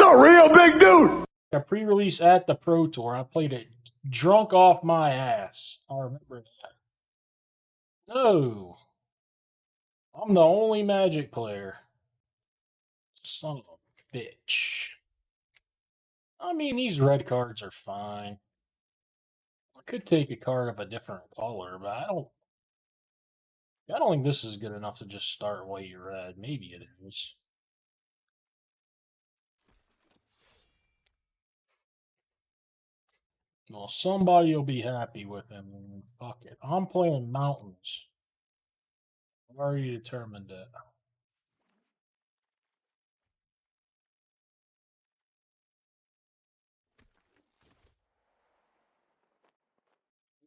a real big dude. A pre-release at the Pro Tour. I played it drunk off my ass. I remember that. No. I'm the only Magic player. Son of a bitch. I mean, these red cards are fine. I could take a card of a different color, but I don't think this is good enough to just start white red. Maybe it is. Well, somebody will be happy with him. Fuck it. I'm playing mountains. I've already determined it.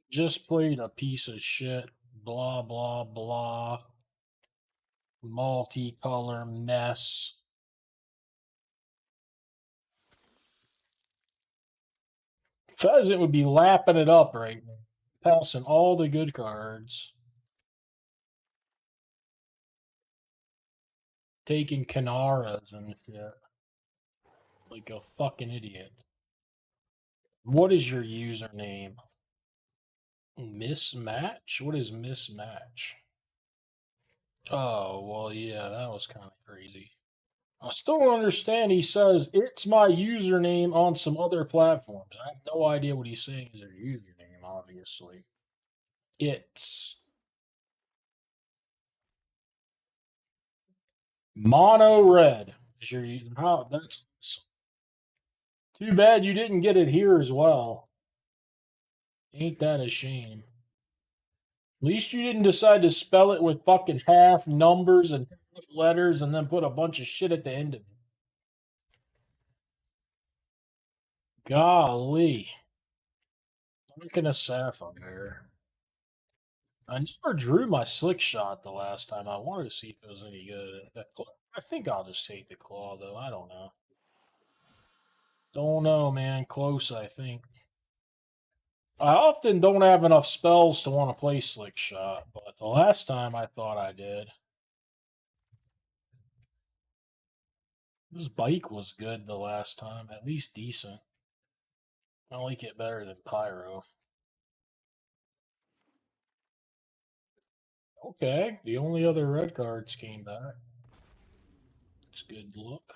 Just played a piece of shit. Blah, blah, blah. Multicolor mess. Pheasant would be lapping it up right now. Passing all the good cards. Taking Canaras and shit. Like a fucking idiot. What is your username? Mismatch? What is mismatch? Oh, well, yeah, that was kind of crazy. I still don't understand. He says, it's my username on some other platforms. I have no idea what he's saying is their username, obviously. It's Mono Red. Is your oh, that's too bad you didn't get it here as well. Ain't that a shame? At least you didn't decide to spell it with fucking half numbers and half letters and then put a bunch of shit at the end of it. Golly. Look at a sapphire. I never drew my slick shot the last time. I wanted to see if it was any good. I think I'll just take the claw, though. I don't know. Don't know, man. Close, I think. I often don't have enough spells to want to play slick shot, but the last time I thought I did. This bike was good the last time, at least decent. I like it better than Pyro. Okay, the only other red cards came back. It's good look.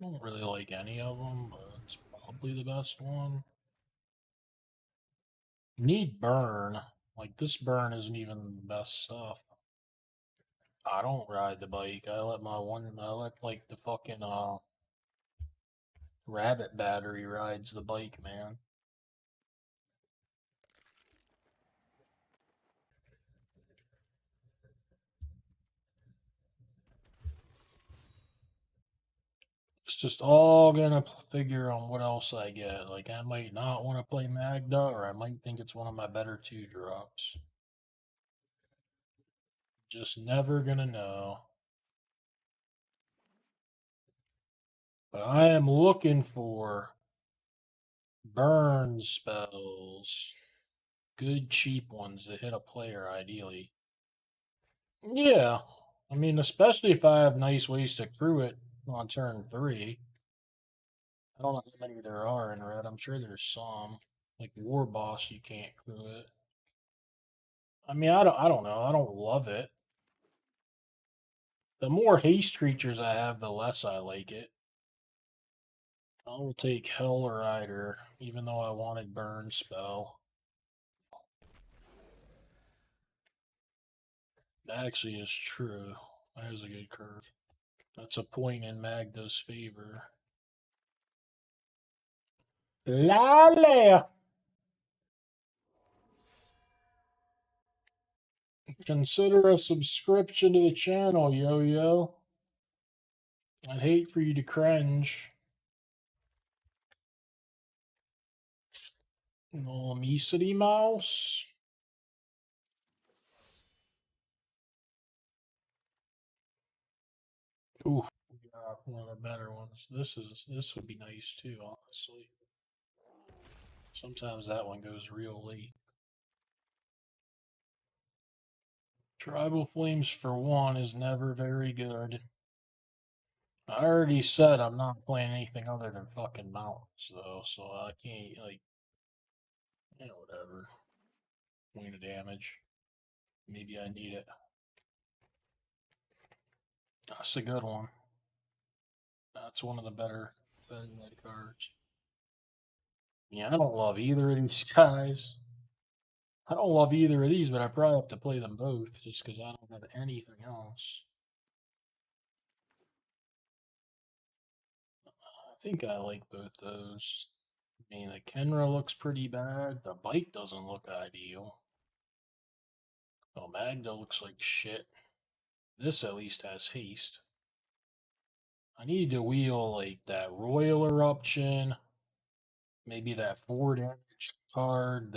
I don't really like any of them, but it's probably the best one. Need burn. Like, this burn isn't even the best stuff. I don't ride the bike. I let like the fucking rabbit battery rides the bike, man. It's just all gonna figure on what else I get. Like, I might not want to play Magda, or I might think it's one of my better 2-drops. Just never gonna know. But I am looking for burn spells. Good cheap ones that hit a player, ideally. Yeah. I mean, especially if I have nice ways to crew it on turn 3. I don't know how many there are in red. I'm sure there's some. Like War Boss, you can't crew it. I mean, I don't know. I don't love it. The more haste creatures I have, the less I like it. I will take Hell Rider, even though I wanted Burn Spell. That actually is true. That is a good curve. That's a point in Magda's favor. Lale! Consider a subscription to the channel, yo-yo. I'd hate for you to cringe. Little Mesity Mouse. Ooh, yeah, one of the better ones. This would be nice too, honestly. Sometimes that one goes real late. Tribal Flames for 1 is never very good. I already said I'm not playing anything other than fucking mountains, though, so I can't, like, whatever. Point of damage. Maybe I need it. That's a good one. That's one of the better red cards. Yeah, I don't love either of these guys. I don't love either of these, but I probably have to play them both just because I don't have anything else. I think I like both those. I mean, the Kenra looks pretty bad. The bike doesn't look ideal. Oh, Magda looks like shit. This at least has haste. I need to wheel like that Royal Eruption. Maybe that 4 damage card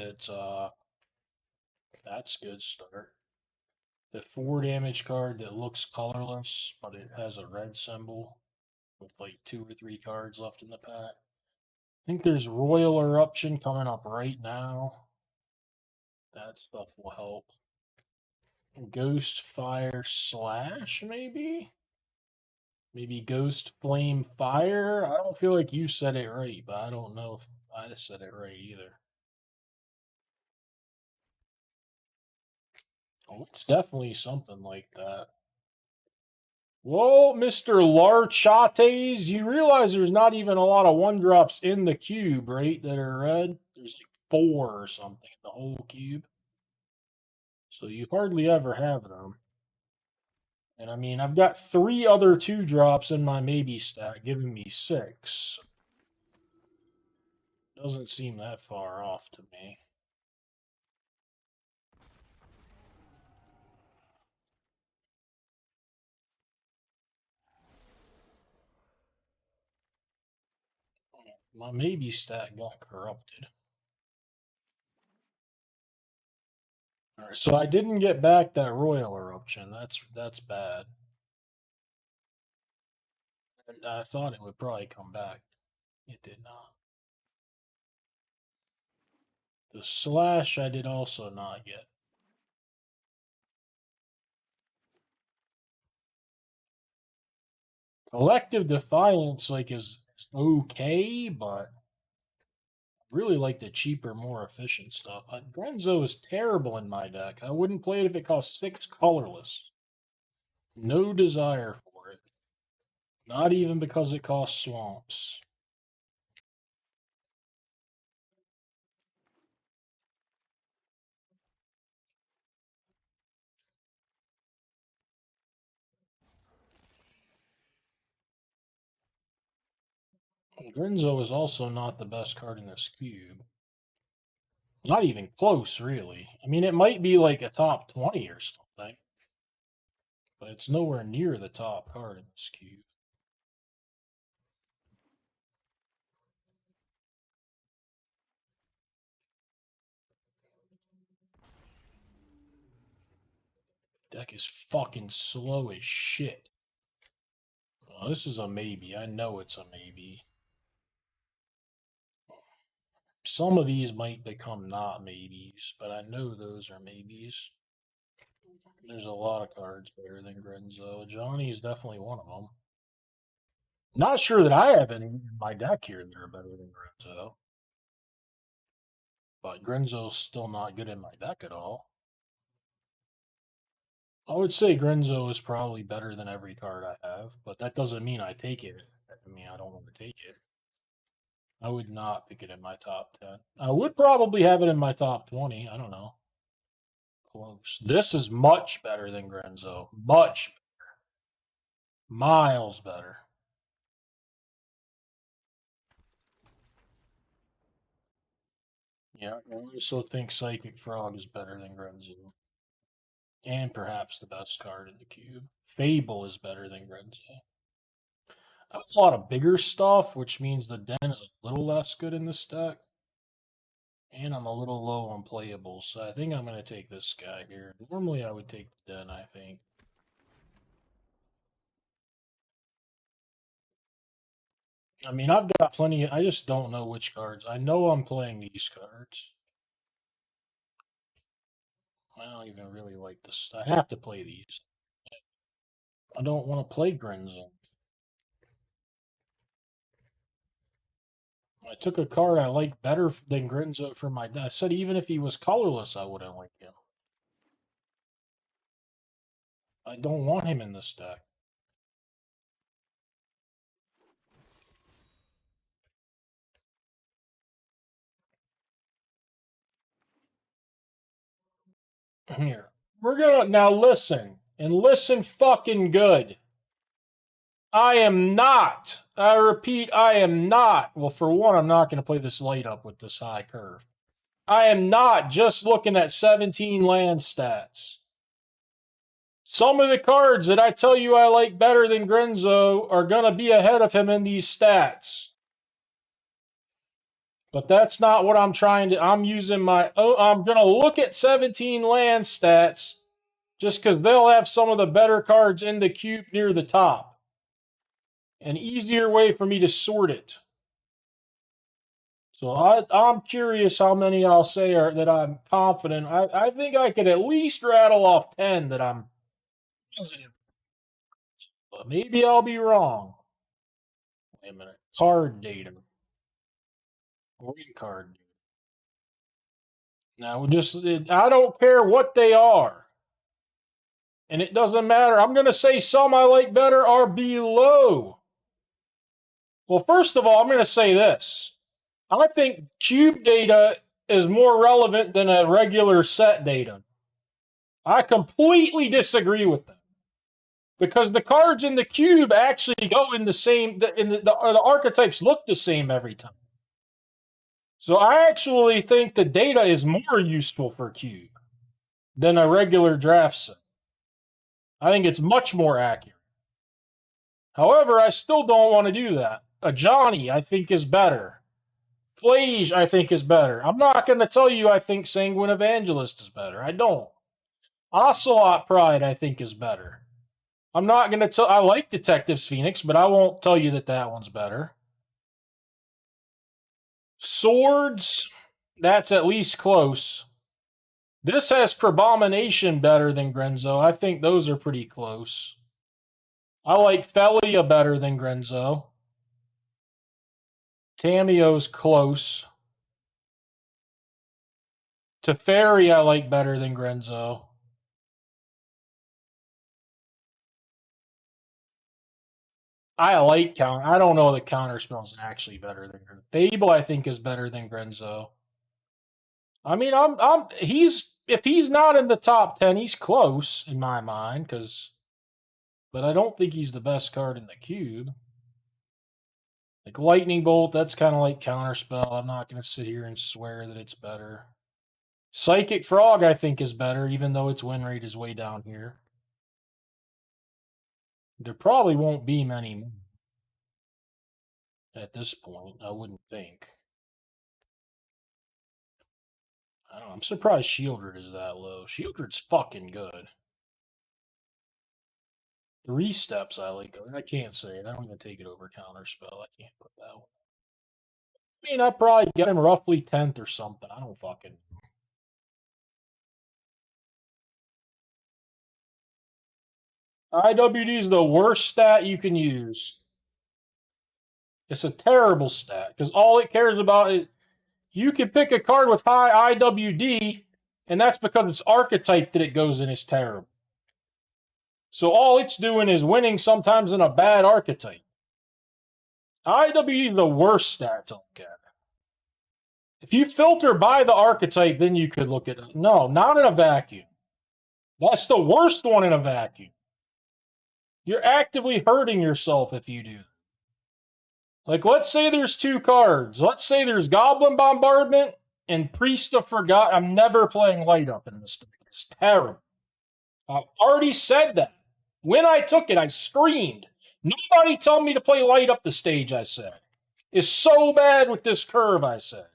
that's good start. The 4 damage card that looks colorless, but it has a red symbol with like 2 or 3 cards left in the pack. I think there's Royal Eruption coming up right now. That stuff will help. Ghost Fire Slash, maybe? Maybe Ghost Flame Fire? I don't feel like you said it right, but I don't know if I said it right either. Oh, it's definitely something like that. Whoa, Mr. Larchates, you realize there's not even a lot of 1-drops in the cube, right, that are red? There's like 4 or something in the whole cube. So you hardly ever have them. And I mean, I've got 3 other 2-drops in my maybe stack, giving me 6. Doesn't seem that far off to me. My maybe stack got corrupted. All right, so I didn't get back that Royal Eruption. That's bad. And I thought it would probably come back. It did not. The Slash I did also not get. Collective Defiance is okay, but I really like the cheaper, more efficient stuff. Grenzo is terrible in my deck. I wouldn't play it if it cost 6 colorless. No desire for it. Not even because it costs swamps. Grenzo is also not the best card in this cube. Not even close, really. I mean, it might be like a top 20 or something, but it's nowhere near the top card in this cube. Deck is fucking slow as shit. Oh, this is a maybe. I know it's a maybe. Some of these might become not maybes, but I know those are maybes. There's a lot of cards better than Grenzo. Johnny is definitely one of them. Not sure that I have any in my deck here that are better than Grenzo. But Grenzo's still not good in my deck at all. I would say Grenzo is probably better than every card I have, but that doesn't mean I take it. I mean, I don't want to take it. I would not pick it in my top 10. I would probably have it in my top 20. I don't know. Close. This is much better than Grenzo. Much. Miles better. Yeah, I also think Psychic Frog is better than Grenzo. And perhaps the best card in the cube. Fable is better than Grenzo. I have a lot of bigger stuff, which means the den is a little less good in this deck. And I'm a little low on playables, so I think I'm going to take this guy here. Normally I would take the den, I think. I mean, I've got plenty. I just don't know which cards. I know I'm playing these cards. I don't even really like this. I have to play these. I don't want to play Grenzo. I took a card I like better than Grinzo for my deck. I said even if he was colorless, I wouldn't like him. I don't want him in this deck. Here. We're gonna now listen. And listen fucking good. I am not. I repeat, I am not. Well, for one, I'm not going to play this light up with this high curve. I am not just looking at 17 land stats. Some of the cards that I tell you I like better than Grenzo are going to be ahead of him in these stats. But that's not what I'm trying to. I'm using my. I'm going to look at 17 land stats just because they'll have some of the better cards in the cube near the top. An easier way for me to sort it. So I'm curious how many I'll say are that I'm confident. I think I could at least rattle off 10 that I'm positive. But maybe I'll be wrong. Wait a minute. Card data. Green card data. Now, I don't care what they are. And it doesn't matter. I'm going to say some I like better are below. Well, first of all, I'm going to say this. I think cube data is more relevant than a regular set data. I completely disagree with that. Because the cards in the cube actually go in the same, the archetypes look the same every time. So I actually think the data is more useful for cube than a regular draft set. I think it's much more accurate. However, I still don't want to do that. A Johnny, I think, is better. Flage, I think, is better. I'm not going to tell you I think Sanguine Evangelist is better. I don't. Ocelot Pride, I think, is better. I'm not going to tell. I like Detectives Phoenix, but I won't tell you that one's better. Swords, that's at least close. This has Crabomination better than Grenzo. I think those are pretty close. I like Felia better than Grenzo. Tameo's close. Teferi I like better than Grenzo. I like counter. I don't know that Counterspell is actually better than Grenzo. Fable I think is better than Grenzo. I mean, if he's not in the top 10, he's close in my mind, but I don't think he's the best card in the cube. Like Lightning Bolt, that's kind of like Counterspell. I'm not going to sit here and swear that it's better. Psychic Frog, I think, is better, even though its win rate is way down here. There probably won't be many more at this point, I wouldn't think. I don't know, I'm surprised Shieldred is that low. Shieldred's fucking good. 3 steps I like. I can't say it. I don't even take it over Counterspell. I can't put that one. I mean, I probably get him roughly 10th or something. I don't fucking. IWD is the worst stat you can use. It's a terrible stat because all it cares about is you can pick a card with high IWD, and that's because its archetype that it goes in is terrible. So all it's doing is winning sometimes in a bad archetype. IWD is the worst stat to look at. If you filter by the archetype, then you could look at it. No, not in a vacuum. That's the worst one in a vacuum. You're actively hurting yourself if you do. Like, let's say there's 2 cards. Let's say there's Goblin Bombardment and Priest of Forgot. I'm never playing light up in this deck. It's terrible. I've already said that. When I took it, I screamed. Nobody tell me to play light up the stage, I said. It's so bad with this curve, I said.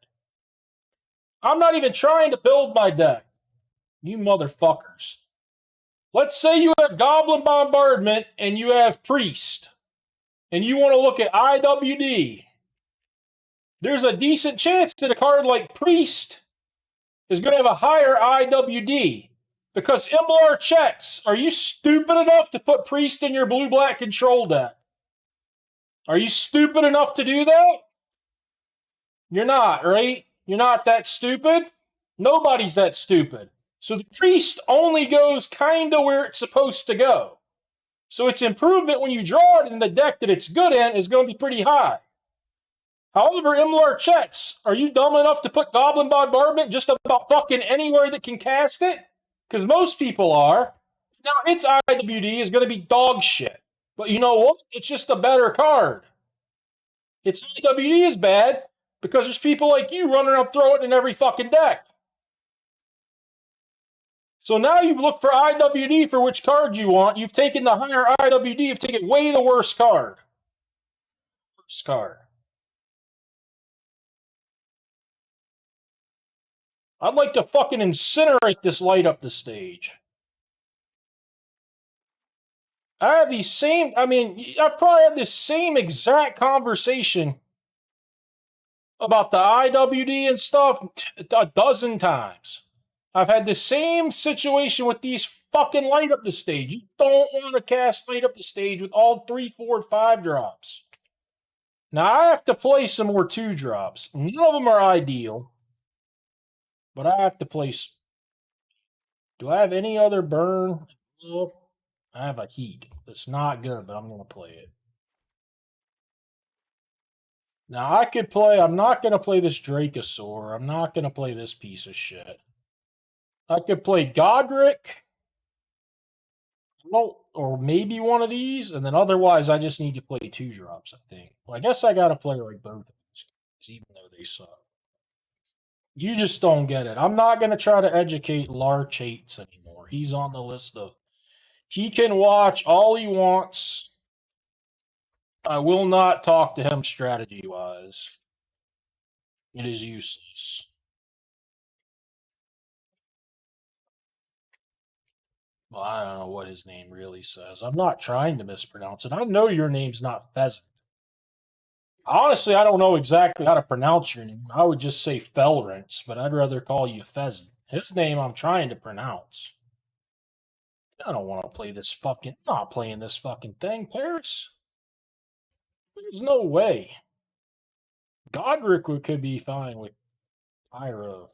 I'm not even trying to build my deck. You motherfuckers. Let's say you have Goblin Bombardment and you have Priest, and you want to look at IWD. There's a decent chance that a card like Priest is going to have a higher IWD because Imlar checks. Are you stupid enough to put Priest in your blue-black control deck? Are you stupid enough to do that? You're not, right? You're not that stupid. Nobody's that stupid. So the priest only goes kind of where it's supposed to go. So its improvement when you draw it in the deck that it's good in is going to be pretty high. However, Imlar checks. Are you dumb enough to put Goblin Bombardment just about fucking anywhere that can cast it? Because most people are. Now, its IWD is going to be dog shit. But you know what? It's just a better card. Its IWD is bad because there's people like you running up throwing it in every fucking deck. So now you look for IWD for which card you want. You've taken the higher IWD. You've taken way the worst card. Worst card. I'd like to fucking incinerate this light up the stage. I have these same, I probably have this same exact conversation about the IWD and stuff a dozen times. I've had the same situation with these fucking light up the stage. You don't want to cast light up the stage with all 3, 4, 5 drops. Now I have to play some more 2 drops. None of them are ideal, but I have to place. Do I have any other burn? I have a heat. It's not good, but I'm going to play it. Now I could play. I'm not going to play this Dracosaur. I'm not going to play this piece of shit. I could play Godric. Well, or maybe one of these, and then otherwise I just need to play 2 drops, I think. Well, I guess I got to play like both of these guys, even though they suck. You just don't get it. I'm not going to try to educate Larch Hates anymore. He's on the list of. He can watch all he wants. I will not talk to him strategy wise. It is useless. Well, I don't know what his name really says. I'm not trying to mispronounce it. I know your name's not Pheasant. Honestly, I don't know exactly how to pronounce your name. I would just say Felrance, but I'd rather call you Pheasant. His name I'm trying to pronounce. I don't want to play this fucking. I'm not playing this fucking thing, Paris. There's no way. Godric could be fine with Pyro.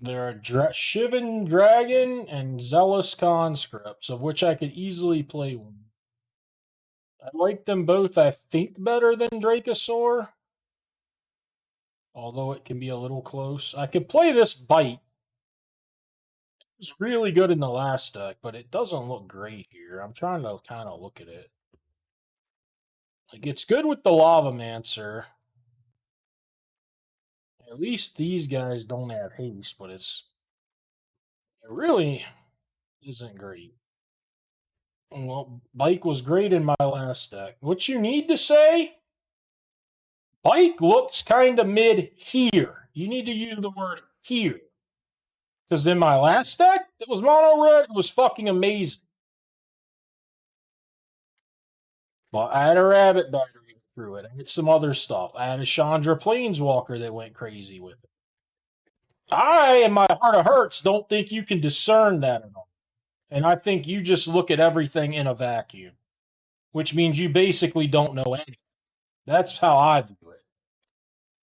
There are Shivan Dragon and Zealous Conscripts, of which I could easily play one. I like them both, I think, better than Dracosaur. Although it can be a little close. I could play this Bite. It was really good in the last deck, but it doesn't look great here. I'm trying to kind of look at it. Like, it's good with the Lavamancer. At least these guys don't have haste, but it really isn't great. Well, Bike was great in my last deck. What you need to say? Bike looks kind of mid here. You need to use the word here. Because in my last deck, it was mono red, it was fucking amazing. Well, I had a rabbit battery through it. I had some other stuff. I had a Chandra Planeswalker that went crazy with it. I, in my heart of hearts, don't think you can discern that at all. And I think you just look at everything in a vacuum, which means you basically don't know anything. That's how I view it.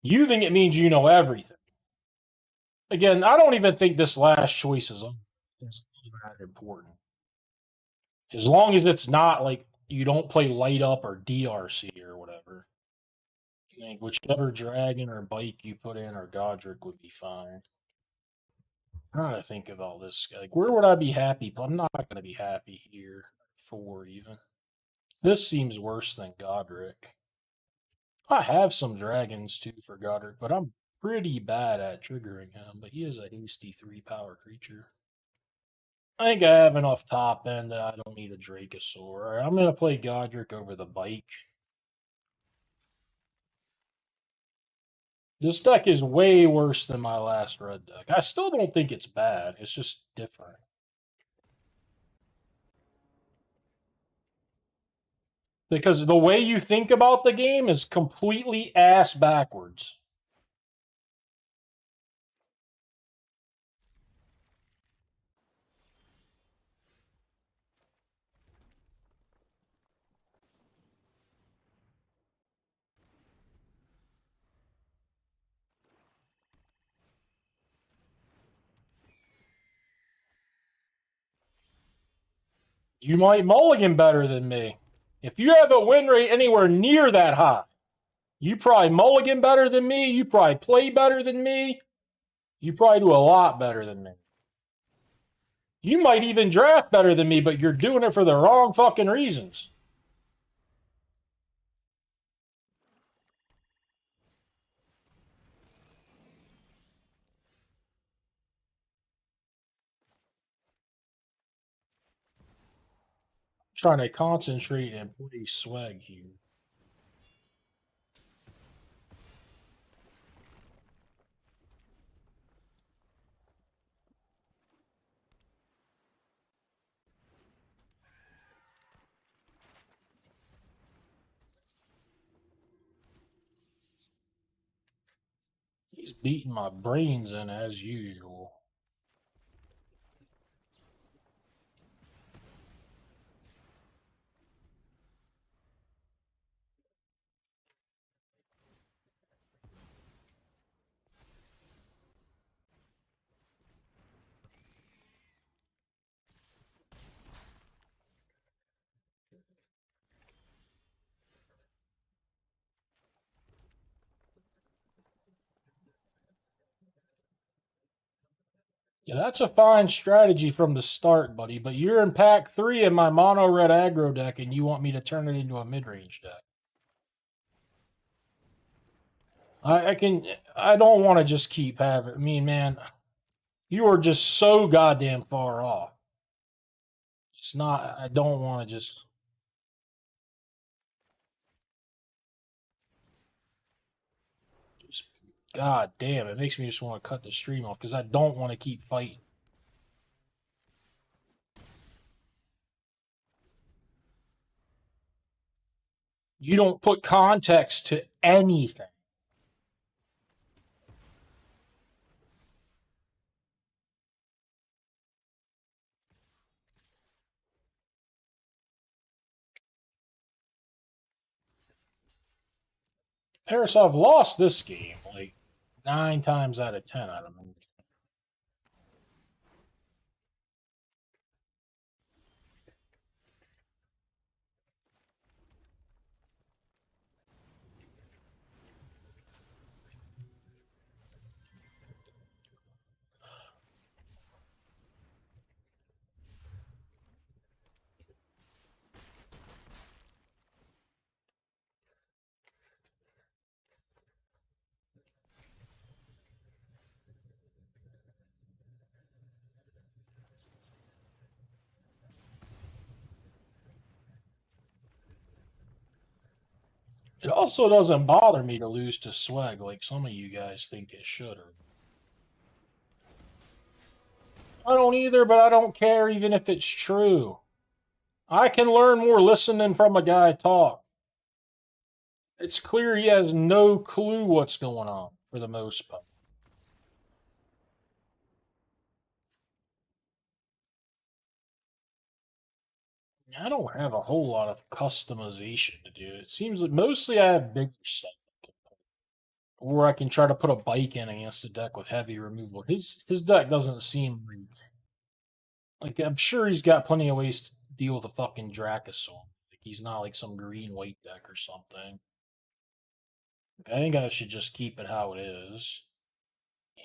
You think it means you know everything. Again, I don't even think this last choice is that important. As long as it's not like you don't play light up or DRC or whatever. I think whichever dragon or bike you put in or Godric would be fine. I'm trying to think of all this. Like, where would I be happy? But I'm not going to be happy here. 4 even. This seems worse than Godric. I have some dragons too for Godric, but I'm pretty bad at triggering him. But he is a hasty 3-power creature. I think I have enough top end that I don't need a Dracosaur. Right, I'm going to play Godric over the bike. This deck is way worse than my last red deck. I still don't think it's bad. It's just different. Because the way you think about the game is completely ass backwards. You might mulligan better than me. If you have a win rate anywhere near that high, you probably mulligan better than me. You probably play better than me. You probably do a lot better than me. You might even draft better than me, but you're doing it for the wrong fucking reasons. I'm trying to concentrate and play swag here. He's beating my brains in as usual. Yeah, that's a fine strategy from the start, buddy, but you're in pack 3 in my mono red aggro deck and you want me to turn it into a mid-range deck. I don't want to just keep having. I mean, man, you are just so goddamn far off. It's not. I don't want to just. God damn, it makes me just want to cut the stream off because I don't want to keep fighting. You don't put context to anything. Parasov lost this game like 9 times out of 10. I don't know. It also doesn't bother me to lose to swag like some of you guys think it should. I don't either, but I don't care even if it's true. I can learn more listening from a guy talk. It's clear he has no clue what's going on for the most part. I don't have a whole lot of customization to do. It seems like mostly I have bigger stuff. Or I can try to put a bike in against a deck with heavy removal. His deck doesn't seem like I'm sure he's got plenty of ways to deal with a fucking Dracosaur. Like he's not like some green white deck or something. I think I should just keep it how it is.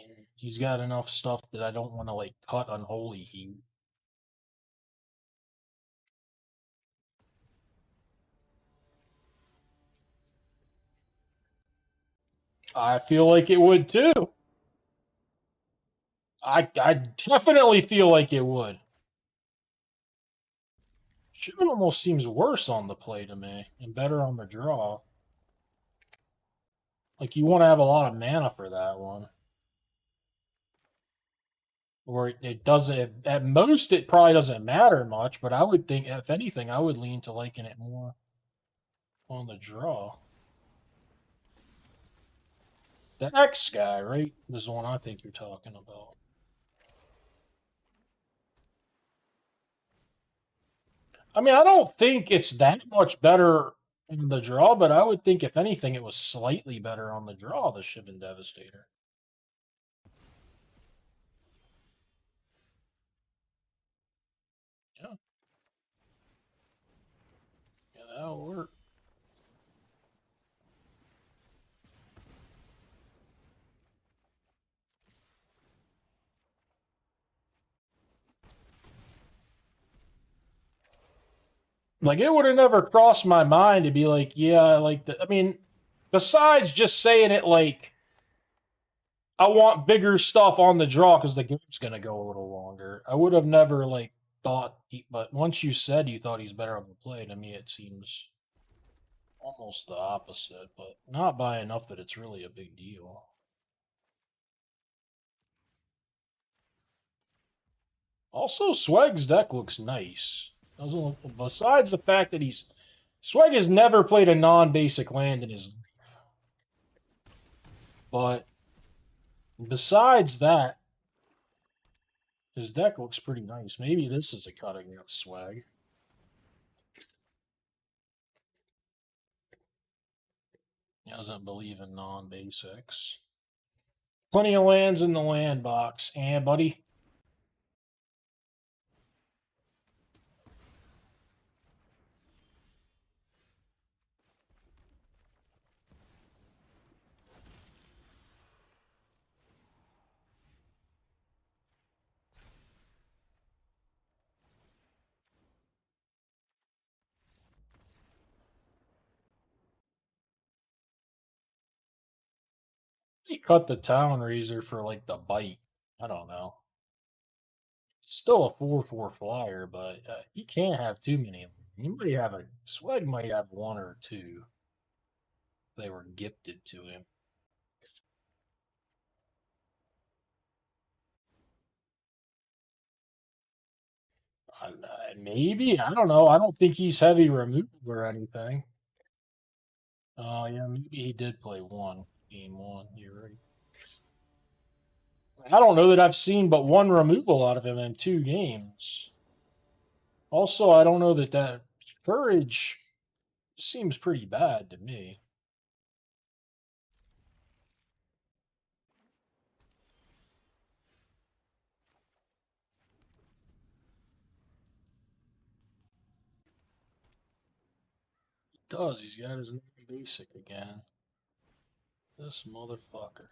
And he's got enough stuff that I don't want to like cut Unholy Heat. I feel like it would too. I definitely feel like it would. Shivan almost seems worse on the play to me and better on the draw. Like you want to have a lot of mana for that one. Or it doesn't. At most, it probably doesn't matter much. But I would think, if anything, I would lean to liking it more on the draw. The X guy, right? This is the one I think you're talking about. I mean, I don't think it's that much better on the draw, but I would think, if anything, it was slightly better on the draw, the Shivan Devastator. Yeah. Like, it would have never crossed my mind to be like, yeah, like, I mean, besides just saying it like, I want bigger stuff on the draw because the game's going to go a little longer, I would have never, like, thought, but once you said you thought he's better on the play, to me it seems almost the opposite, but not by enough that it's really a big deal. Also, Swag's deck looks nice. Doesn't look, besides the fact that Swag has never played a non-basic land in his life. But besides that, his deck looks pretty nice. Maybe this is a cutting of Swag. He doesn't believe in non-basics. Plenty of lands in the land box, buddy. He cut the Talon Razor for like the bite. I don't know. Still a 4/4 flyer, but he can't have too many. He might have Swag might have one or two. They were gifted to him. Maybe, I don't know. I don't think he's heavy removal or anything. Oh yeah, maybe he did play game one. You're right. I don't know that I've seen but one removal out of him in 2 games. Also, I don't know that courage seems pretty bad to me. He does. He's got his basic again. This motherfucker.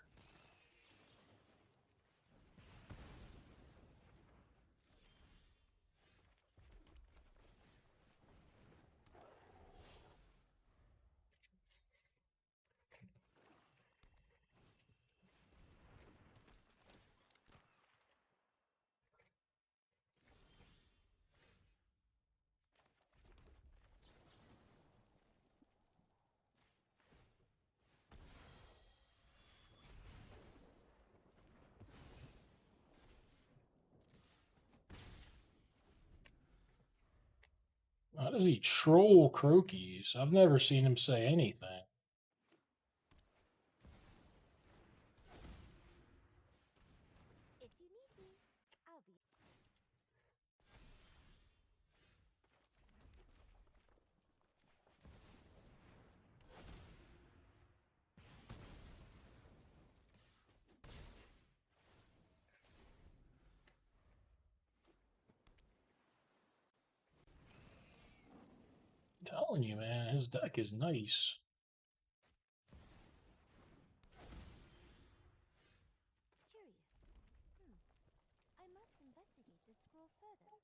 How does he troll croakies? I've never seen him say anything. If you need me, I'll be. I'm telling you, man, his deck is nice. Curious. I must investigate this scroll further.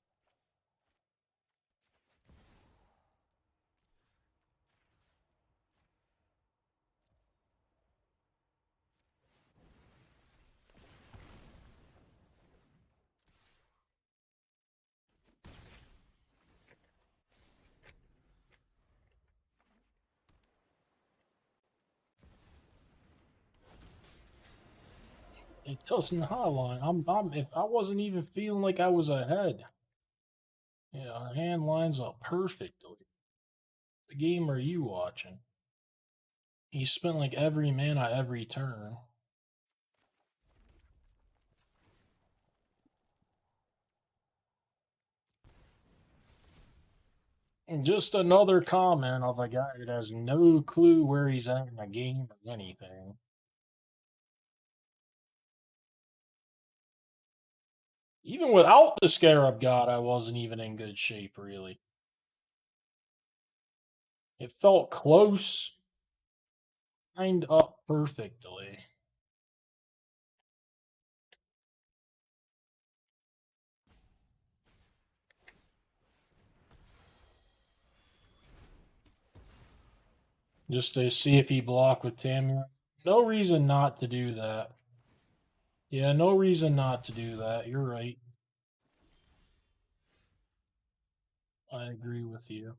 It doesn't hotline. If I wasn't even feeling like I was ahead. Yeah, our hand lines up perfectly. The game are you watching? He spent like every mana every turn. And just another comment of a guy that has no clue where he's at in a game or anything. Even without the Scarab God, I wasn't even in good shape, really. It felt close, lined up perfectly. Just to see if he blocked with Tamir. No reason not to do that. Yeah, no reason not to do that. You're right. I agree with you.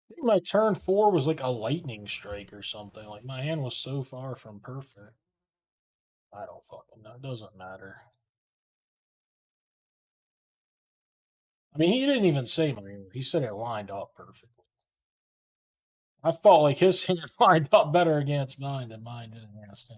I think my turn 4 was like a lightning strike or something. Like my hand was so far from perfect. I don't fucking know. It doesn't matter. I mean, he didn't even say my hand. He said it lined up perfectly. I felt like his hand lined up better against mine than mine did against him.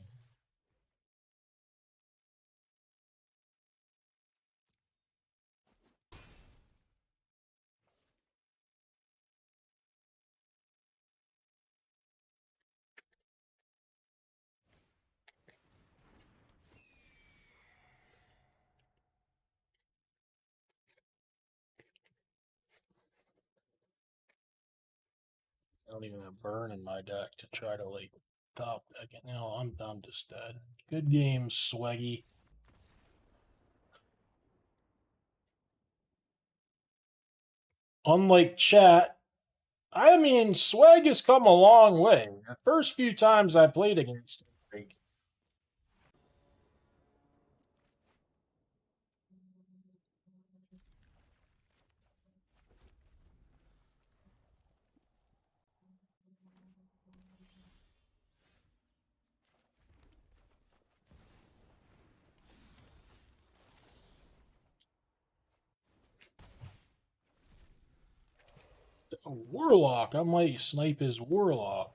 I don't even have burn in my deck to try to like top deck it. No, I'm just dead. Good game, Swaggy. Unlike chat, I mean, Swag has come a long way. The first few times I played against him, like, a Warlock. I might snipe his Warlock.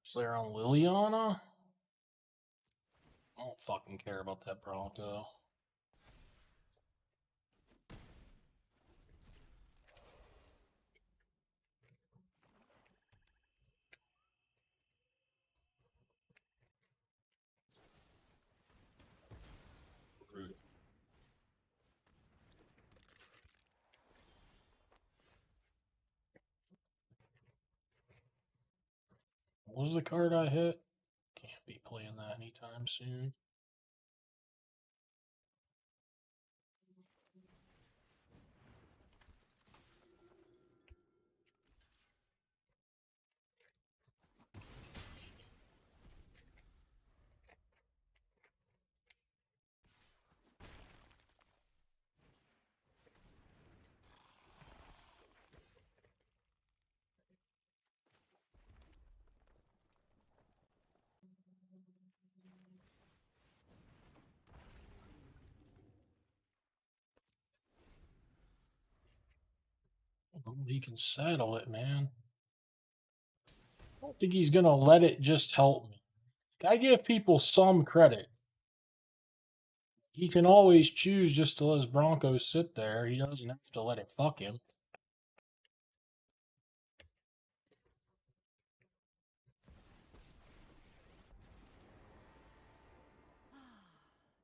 Is there on Liliana? I don't fucking care about that Bronco. Rude. What was the card I hit? Can't be playing that anytime soon. Well, he can settle it, man. I don't think he's gonna let it just help me. I give people some credit. He can always choose just to let his Broncos sit there. He doesn't have to let it fuck him.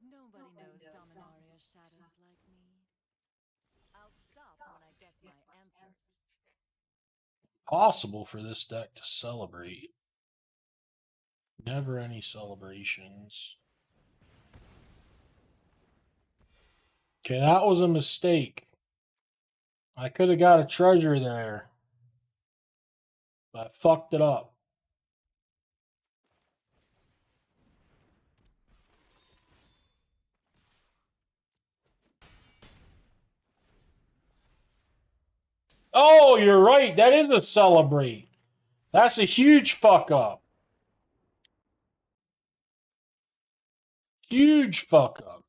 Nobody knows Dominaria's shadows like me. I'll stop when I get my answers. Possible for this deck to celebrate. Never any celebrations. Okay, that was a mistake. I could have got a treasure there. But I fucked it up. Oh, you're right. That is a celebrate. That's a huge fuck up. Huge fuck up.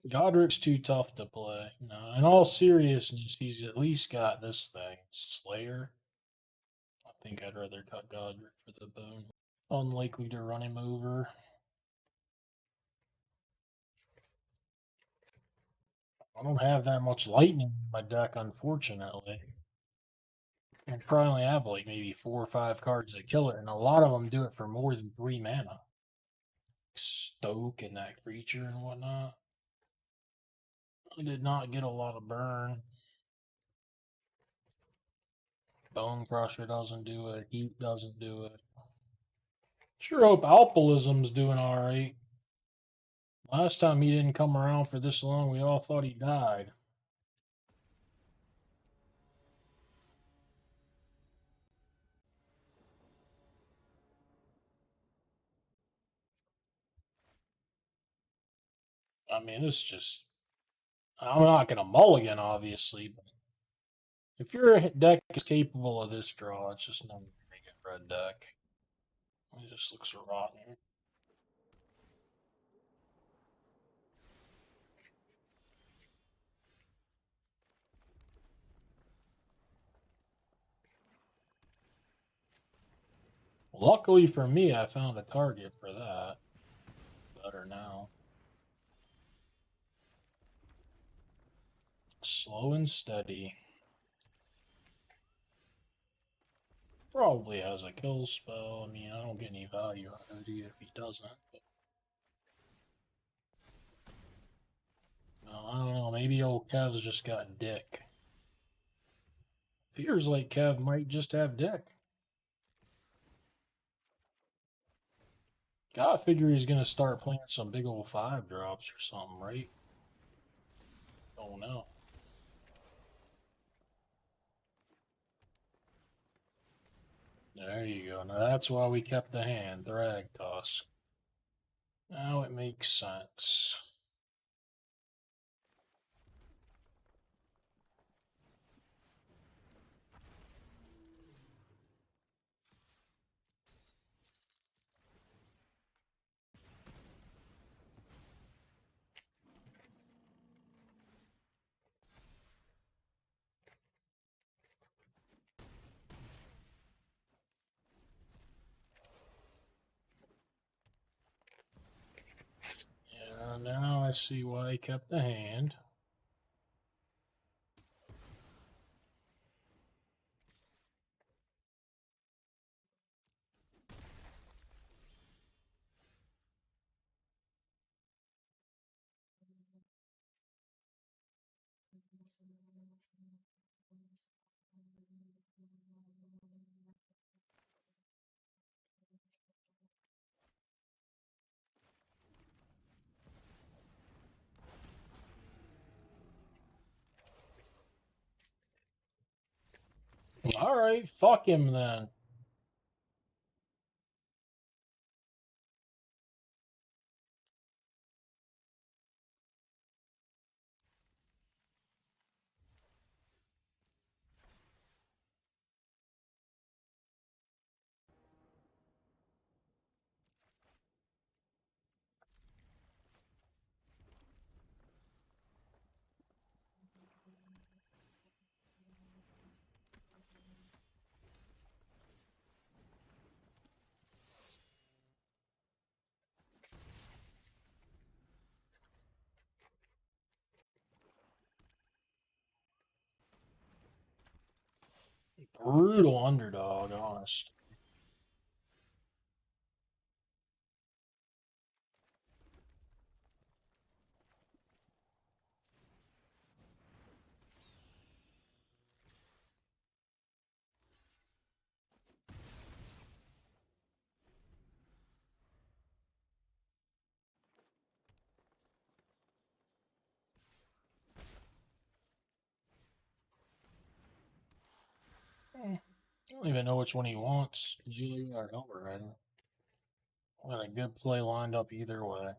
Godric's too tough to play. No, in all seriousness, he's at least got this thing. Slayer. I think I'd rather cut Godric for the bone. Unlikely to run him over. I don't have that much lightning in my deck, unfortunately. I probably only have like maybe 4 or 5 cards that kill it, and a lot of them do it for more than 3 mana. Stoke and that creature and whatnot. I did not get a lot of burn. Bone Crusher doesn't do it. Heat doesn't do it. Sure hope Alpalism's doing alright. Last time he didn't come around for this long, we all thought he died. I mean, this just... I'm not going to mulligan, obviously, but if your deck is capable of this draw, it's just not going to make it red deck. It just looks rotten. Luckily for me, I found a target for that. Better now. Slow and steady. Probably has a kill spell. I mean, I don't get any value out of it if he doesn't. But... no, I don't know. Maybe old Kev's just got dick. Feels like Kev might just have dick. Gotta figure he's gonna start playing some big old 5 drops or something, right? Oh no. There you go. Now that's why we kept the hand, Thragtusk. Now it makes sense. Yeah, now I see why he kept the hand. Alright, fuck him then. Brutal underdog, honest. I don't even know which one he wants. Julie or Elmer. I got a good play lined up either way.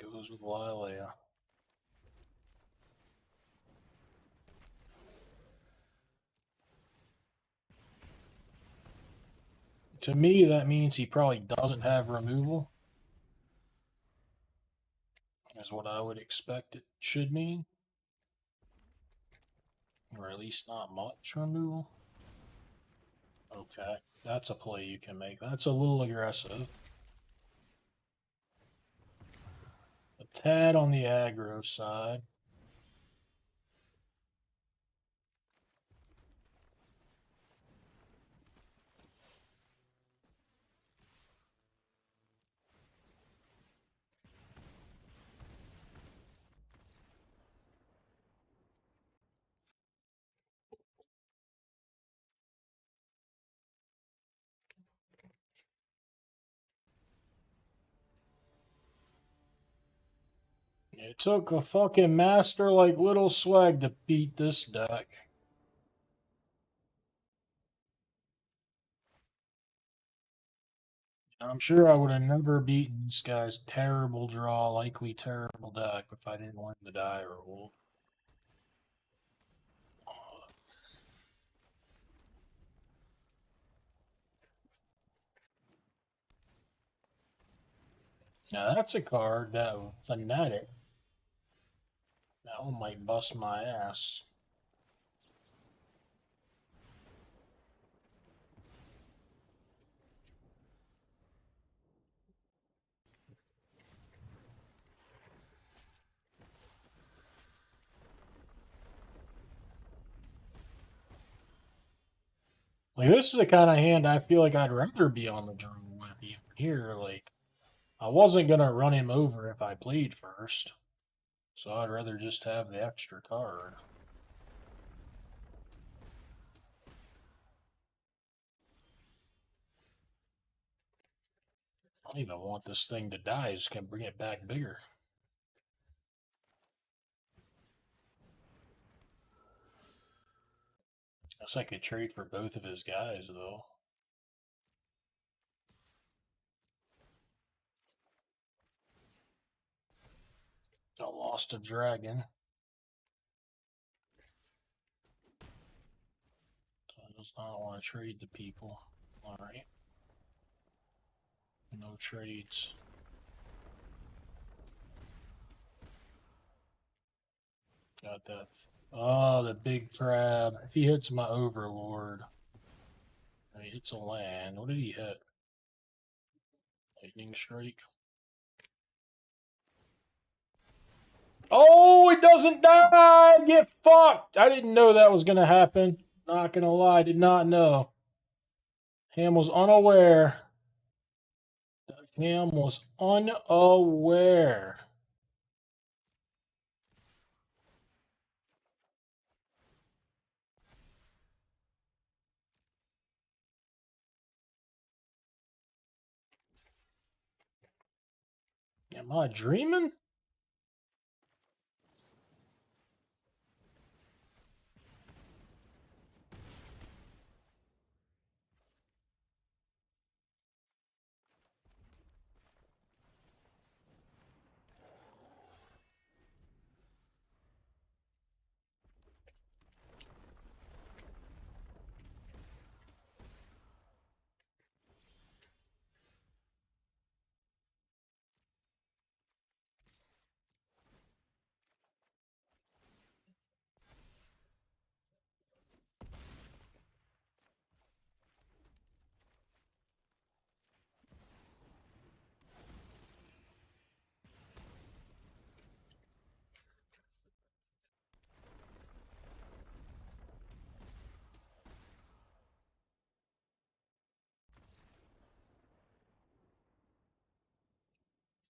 Goes with Lilia. To me, that means he probably doesn't have removal. Is what I would expect it should mean. Or at least not much removal. Okay, that's a play you can make. That's a little aggressive. But tad on the aggro side. It took a fucking master like Little Swag to beat this deck. I'm sure I would have never beaten this guy's terrible draw, likely terrible deck if I didn't win the die roll. Now that's a card that Fanatic. That one might bust my ass. Like, this is the kind of hand I feel like I'd rather be on the draw with even here. Like, I wasn't going to run him over if I played first. So I'd rather just have the extra card. I don't even want this thing to die. I just can bring it back bigger. Guess I could trade for both of his guys, though. I lost a dragon. So I just not want to trade the people. Alright. No trades. Got that. Oh, the big crab. If he hits my overlord. He hits a land. What did he hit? Lightning strike. Oh, it doesn't die! Get fucked! I didn't know that was going to happen. Not going to lie, did not know. Ham was unaware. Ham was unaware. Am I dreaming?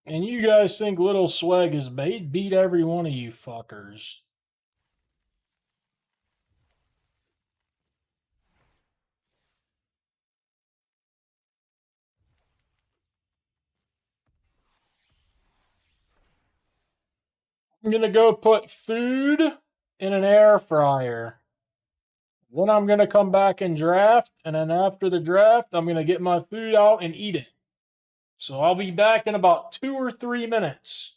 And you guys think Little Swag is bait? Beat every one of you fuckers. I'm gonna go put food in an air fryer. Then I'm gonna come back and draft, and then after the draft, I'm gonna get my food out and eat it. So I'll be back in about 2 or 3 minutes.